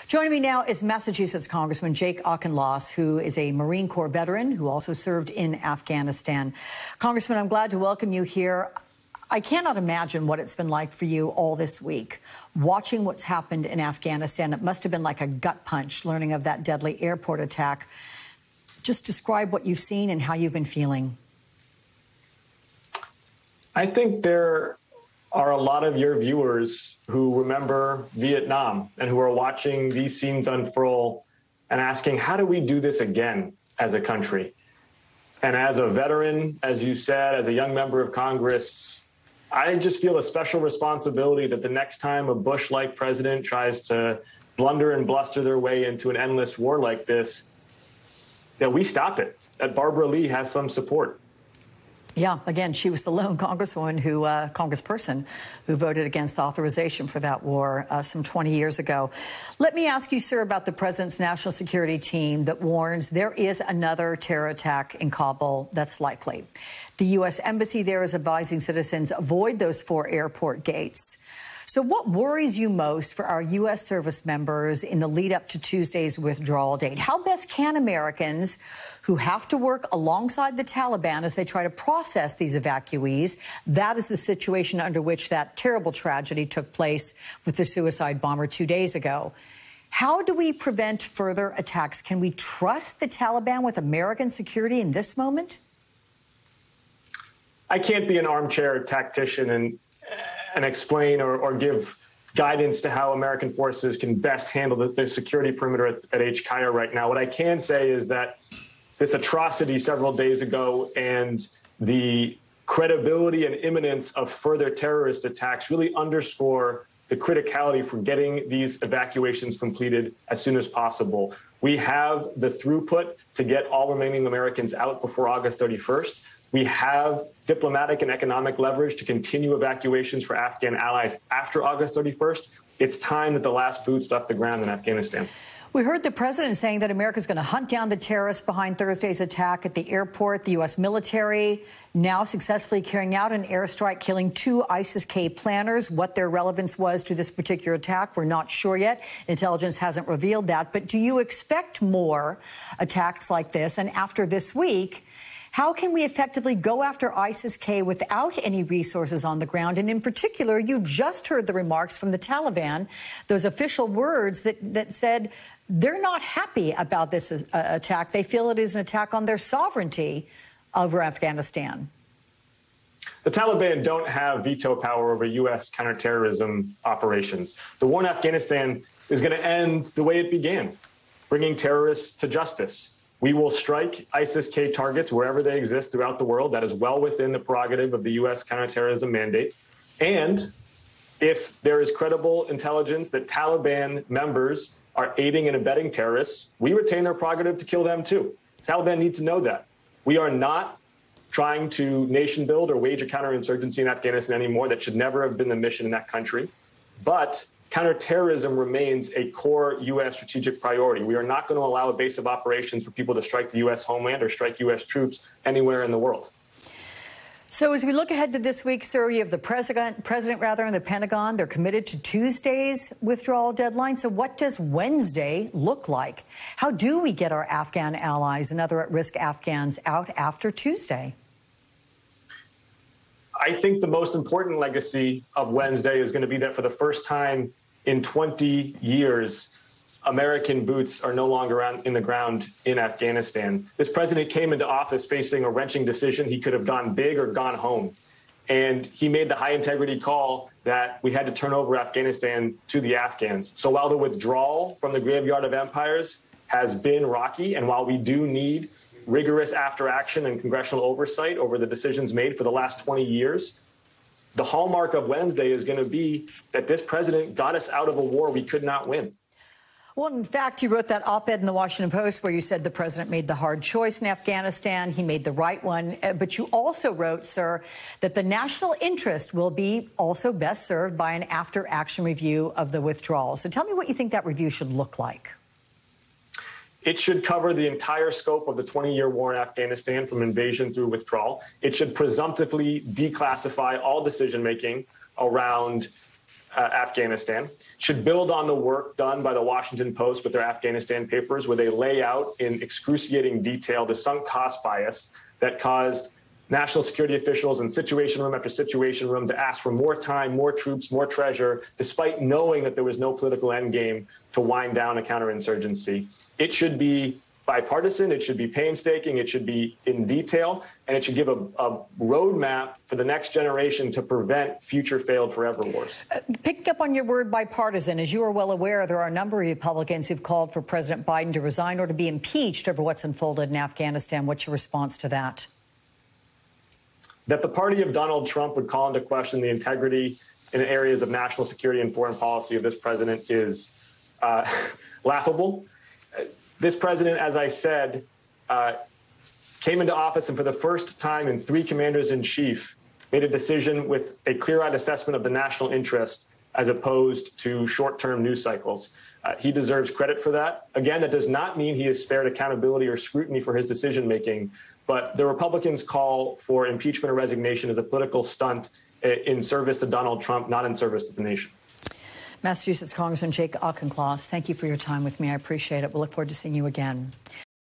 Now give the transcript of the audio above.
Joining me now is Massachusetts Congressman Jake Auchincloss, who is a Marine Corps veteran who also served in Afghanistan. Congressman, I'm glad to welcome you here. I cannot imagine what it's been like for you all this week, watching what's happened in Afghanistan. It must have been like a gut punch, learning of that deadly airport attack. Just describe what you've seen and how you've been feeling. I think there are a lot of your viewers who remember Vietnam and who are watching these scenes unfurl and asking, how do we do this again as a country? And as a veteran, as you said, as a young member of Congress, I just feel a special responsibility that the next time a Bush-like president tries to blunder and bluster their way into an endless war like this, that we stop it, that Barbara Lee has some support. Yeah, again, she was the lone congresswoman congressperson who voted against authorization for that war some 20 years ago. Let me ask you, sir, about the president's national security team that warns there is another terror attack in Kabul that's likely. The U.S. embassy there is advising citizens avoid those 4 airport gates. So what worries you most for our U.S. service members in the lead up to Tuesday's withdrawal date? How best can Americans who have to work alongside the Taliban as they try to process these evacuees? That is the situation under which that terrible tragedy took place with the suicide bomber 2 days ago. How do we prevent further attacks? Can we trust the Taliban with American security in this moment? I can't be an armchair tactician and explain or give guidance to how American forces can best handle the security perimeter at HKIA right now. What I can say is that this atrocity several days ago and the credibility and imminence of further terrorist attacks really underscore the criticality for getting these evacuations completed as soon as possible. We have the throughput to get all remaining Americans out before August 31st. We have diplomatic and economic leverage to continue evacuations for Afghan allies after August 31st. It's time that the last boots left the ground in Afghanistan. We heard the president saying that America is going to hunt down the terrorists behind Thursday's attack at the airport. The U.S. military now successfully carrying out an airstrike, killing 2 ISIS-K planners. What their relevance was to this particular attack, we're not sure yet. Intelligence hasn't revealed that. But do you expect more attacks like this? And after this week, how can we effectively go after ISIS-K without any resources on the ground? And in particular, you just heard the remarks from the Taliban, those official words that said they're not happy about this attack. They feel it is an attack on their sovereignty over Afghanistan. The Taliban don't have veto power over U.S. counterterrorism operations. The war in Afghanistan is going to end the way it began, bringing terrorists to justice. We will strike ISIS-K targets wherever they exist throughout the world. That is well within the prerogative of the U.S. counterterrorism mandate. And if there is credible intelligence that Taliban members are aiding and abetting terrorists, we retain their prerogative to kill them too. Taliban need to know that. We are not trying to nation build or wage a counterinsurgency in Afghanistan anymore. That should never have been the mission in that country. But counterterrorism remains a core U.S. strategic priority. We are not going to allow a base of operations for people to strike the U.S. homeland or strike U.S. troops anywhere in the world. So as we look ahead to this week, sir, you have the president and the Pentagon. They're committed to Tuesday's withdrawal deadline. So what does Wednesday look like? How do we get our Afghan allies and other at-risk Afghans out after Tuesday? I think the most important legacy of Wednesday is going to be that for the first time in 20 years, American boots are no longer in the ground in Afghanistan. This president came into office facing a wrenching decision. He could have gone big or gone home. And he made the high integrity call that we had to turn over Afghanistan to the Afghans. So while the withdrawal from the graveyard of empires has been rocky, and while we do need rigorous after action and congressional oversight over the decisions made for the last 20 years, the hallmark of Wednesday is going to be that this president got us out of a war we could not win. Well, in fact, you wrote that op-ed in the Washington Post where you said the president made the hard choice in Afghanistan. He made the right one. But you also wrote, sir, that the national interest will be also best served by an after-action review of the withdrawal. So tell me what you think that review should look like. It should cover the entire scope of the 20-year war in Afghanistan from invasion through withdrawal. It should presumptively declassify all decision-making around Afghanistan, should build on the work done by the Washington Post with their Afghanistan papers, where they lay out in excruciating detail the sunk cost bias that caused national security officials in situation room after situation room to ask for more time, more troops, more treasure, despite knowing that there was no political endgame to wind down a counterinsurgency. It should be bipartisan, it should be painstaking, it should be in detail, and it should give a roadmap for the next generation to prevent future failed forever wars. Picking up on your word bipartisan, as you are well aware, there are a number of Republicans who've called for President Biden to resign or to be impeached over what's unfolded in Afghanistan. What's your response to that? That the party of Donald Trump would call into question the integrity in areas of national security and foreign policy of this president is laughable. This president, as I said, came into office and for the first time in 3 commanders-in-chief made a decision with a clear-eyed assessment of the national interest as opposed to short-term news cycles. He deserves credit for that. Again, that does not mean he is spared accountability or scrutiny for his decision-making, but the Republicans call for impeachment or resignation as a political stunt in service to Donald Trump, not in service to the nation. Massachusetts Congressman Jake Auchincloss, thank you for your time with me. I appreciate it. We'll look forward to seeing you again.